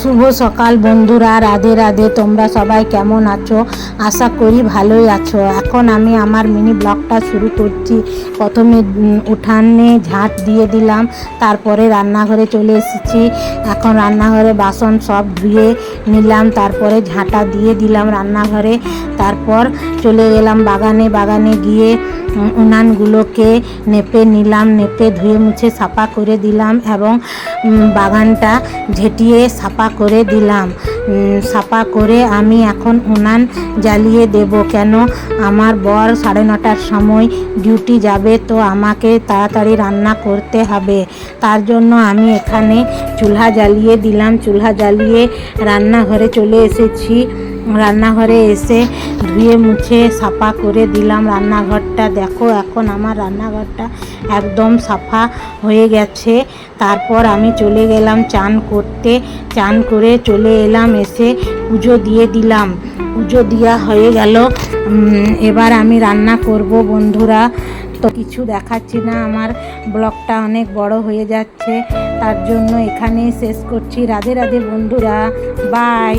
শুভ সকাল বন্ধুরা, রাধে রাধে। তোমরা সবাই কেমন আছো? আশা করি ভালোই আছো। এখন আমি আমার মিনি ব্লগটা শুরু করছি। প্রথমে উঠানে ঝাঁট দিয়ে দিলাম, তারপরে রান্নাঘরে চলে এসেছি। এখন রান্নাঘরে বাসন সব ধুয়ে নিলাম, তারপরে ঝাঁটা দিয়ে দিলাম রান্নাঘরে। তারপর চলে গেলাম বাগানে গিয়ে উনানগুলোকে নেপে নিলাম, নেপে ধুয়ে মুছে সাফা করে দিলাম এবং বাগানটা ঝেঁটিয়ে সাফা করে দিলাম। সাফা করে আমি এখন উনান জ্বালিয়ে দেব, কেন আমার বর 9:30টার সময় ডিউটি যাবে, তো আমাকে তাড়াতাড়ি রান্না করতে হবে। তার জন্য আমি এখানে চুলহা জ্বালিয়ে দিলাম। চুলহা জ্বালিয়ে রান্নাঘরে চলে এসেছি। রান্নাঘরে এসে ধুয়ে মুছে সাফা করে দিলাম রান্নাঘরটা। দেখো এখন আমার রান্নাঘরটা একদম সাফা হয়ে গেছে। তারপর আমি চলে গেলাম চান করতে। চান করে চলে এলাম, এসে পুজো দিয়ে দিলাম। পুজো দেওয়া হয়ে গেল। এবার আমি রান্না করব বন্ধুরা। তো কিছু দেখাচ্ছি না, আমার ব্লগটা অনেক বড় হয়ে যাচ্ছে, তার জন্য এখানেই শেষ করছি। রাধে রাধে বন্ধুরা, বাই।